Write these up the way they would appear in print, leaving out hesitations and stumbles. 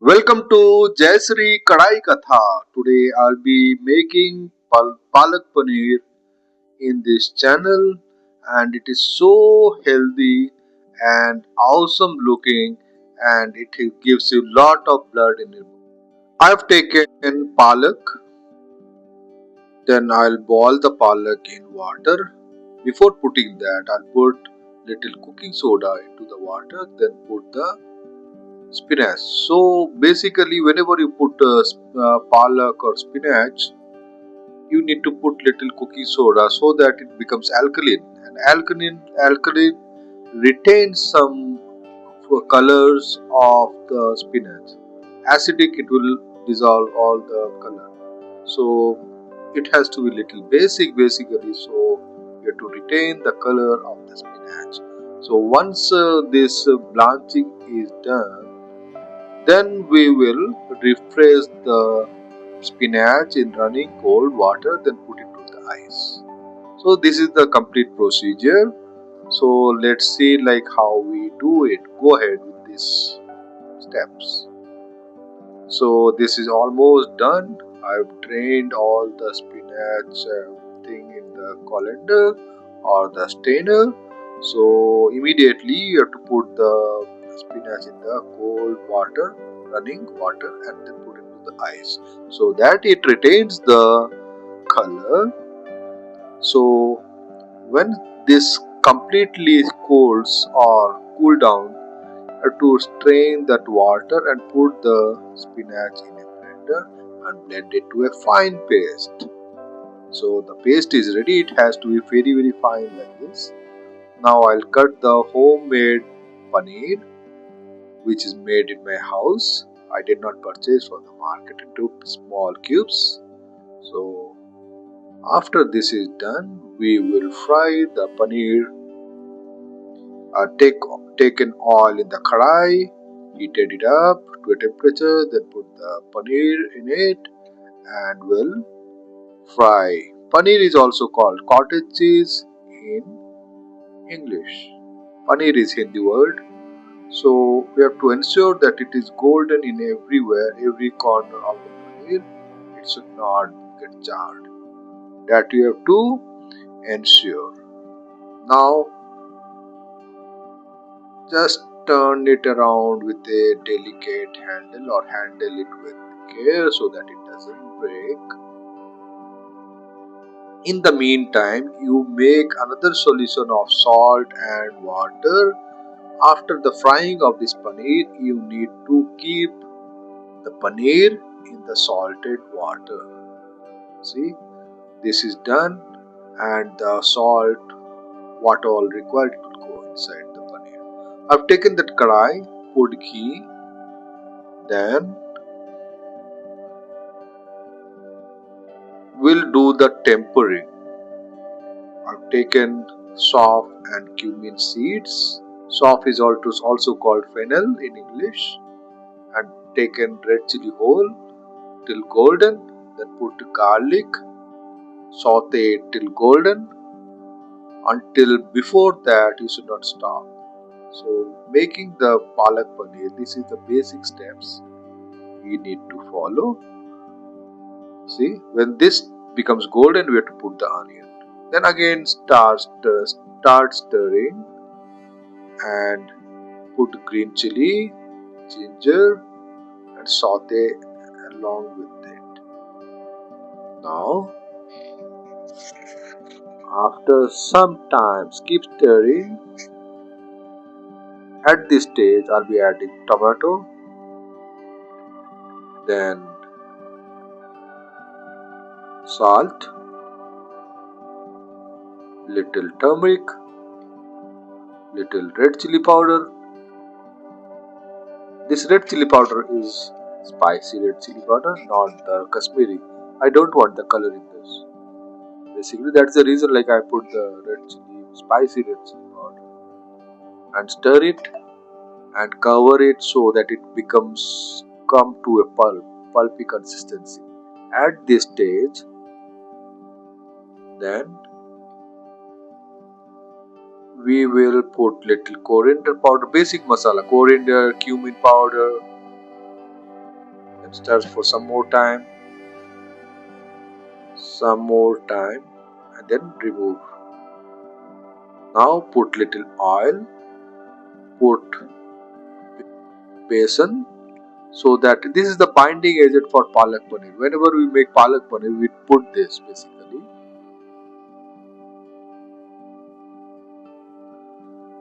Welcome to jayasreekadaikatha. Today I'll be making palak paneer in this channel, and it is so healthy and awesome looking, and it gives you lot of blood in it. I've taken palak, then I'll boil the palak in water. Before putting that, I'll put little cooking soda into the water, then put the spinach. So basically, whenever you put palak or spinach, you need to put little cooking soda so that it becomes alkaline. And alkaline retains some colors of the spinach. Acidic, it will dissolve all the color. So it has to be little basic basically. So you have to retain the color of the spinach. So once this blanching is done, then we will refresh the spinach in running cold water, then put it to the ice. So this is the complete procedure. So let's see like how we do it. Go ahead with these steps. So this is almost done. I've drained all the spinach thing in the colander or the strainer. So immediately you have to put the spinach in the cold water, running water, and then put it to the ice so that it retains the color. So when this completely cools or cool down, to strain that water and put the spinach in a blender and blend it to a fine paste. So the paste is ready. It has to be very fine like this. Now I'll cut the homemade paneer, which is made in my house. I did not purchase from the market, into small cubes. So after this is done, we will fry the paneer. Taken oil in the kadai, heated it up to a temperature, then put the paneer in it and will fry. Paneer is also called cottage cheese in English. Paneer is Hindi word, so we have to ensure that it is golden in everywhere, every corner of the paneer. It should not get charred. That you have to ensure. Now just turn it around with a delicate handle or handle it with care so that it doesn't break. In the meantime, you make another solution of salt and water. After the frying of this paneer, you need to keep the paneer in the salted water. See, this is done, and the salt, what all required, it will go inside the paneer. I've taken that kadai, put ghee, then we'll do the tempering. I've taken soft and cumin seeds. Soft is also called fennel in English. And taken red chili whole till golden. Then put garlic, saute it till golden. Until before that you should not stop. So making the palak paneer, this is the basic steps we need to follow. See, when this becomes golden, we have to put the onion. Then again start stirring and put green chili, ginger, and saute along with it. Now, after some time, keep stirring. At this stage, I'll be adding tomato, then salt, little turmeric, little red chili powder. This red chili powder is spicy red chili powder, not the Kashmiri. I don't want the color in this. Basically, that's the reason like I put the spicy red chili powder, and stir it and cover it so that it becomes come to a pulpy consistency. At this stage, then we will put little coriander powder, basic masala, coriander, cumin powder, Stir for some more time, and then remove. Now put little oil, put besan, so that this is the binding agent for palak paneer. Whenever we make palak paneer, we put this basically.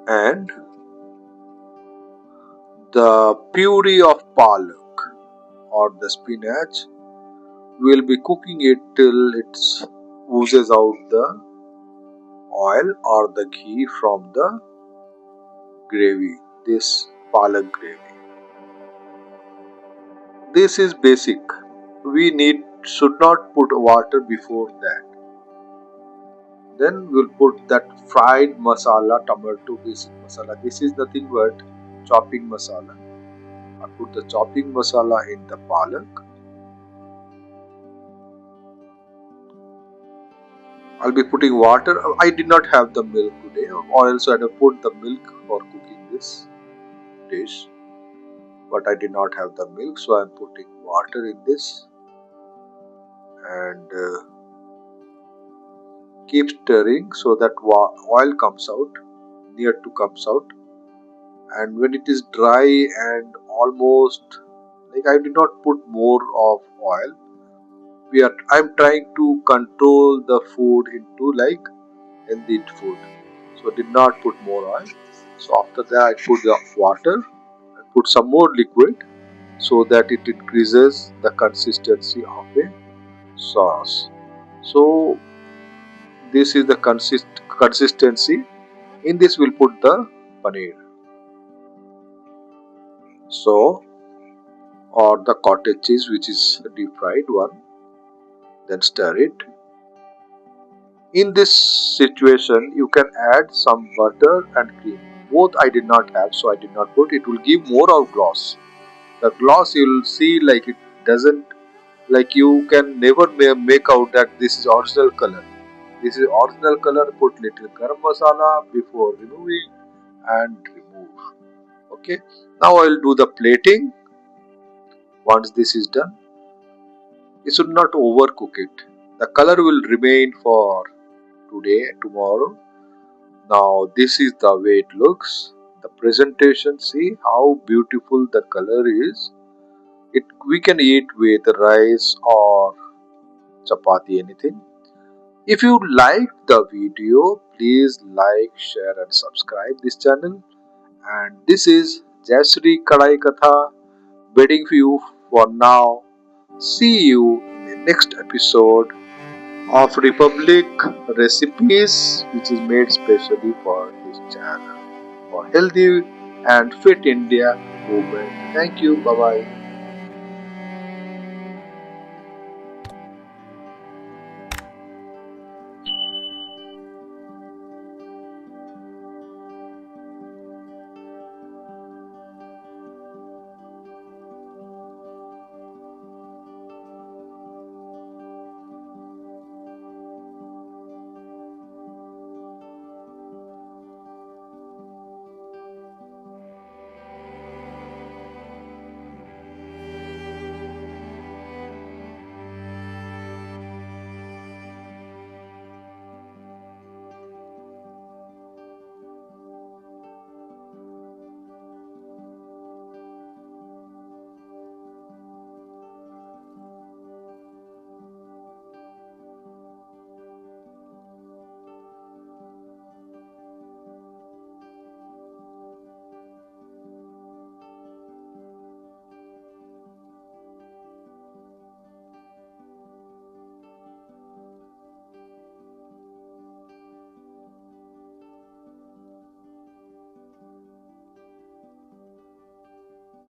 And the puree of palak or the spinach, we'll be cooking it till it oozes out the oil or the ghee from the gravy, this palak gravy. This is basic. We should not put water before that. Then we'll put that fried masala, tomato basic masala. This is nothing but chopping masala. I put the chopping masala in the palak. I'll be putting water. I did not have the milk today, or else I'd have put the milk for cooking this dish. But I did not have the milk, so I'm putting water in this and keep stirring so that oil comes out, near to comes out. And when it is dry and almost, like, I did not put more of oil. I'm trying to control the food into like healthy food, so did not put more oil. So after that I put the water and put some more liquid so that it increases the consistency of a sauce. So this is the consistency. In this we'll put the paneer, so, or the cottage cheese, which is a deep fried one. Then stir it. In this situation you can add some butter and cream. Both I did not have, so I did not put. It will give more of gloss. The gloss, you will see, like, it doesn't, like, you can never make out that this is original color. This is original color. Put little garam masala before removing and remove. Okay, now I will do the plating. Once this is done, you should not overcook it. The color will remain for today, tomorrow. Now this is the way it looks. The presentation, see how beautiful the color is. It We can eat with rice or chapati, anything. If you liked the video, please like, share and subscribe this channel. And this is jayasreekadaikatha bidding for you for now. See you in the next episode of Republic Recipes, which is made specially for this channel for healthy and fit India movement. Thank you. Bye bye.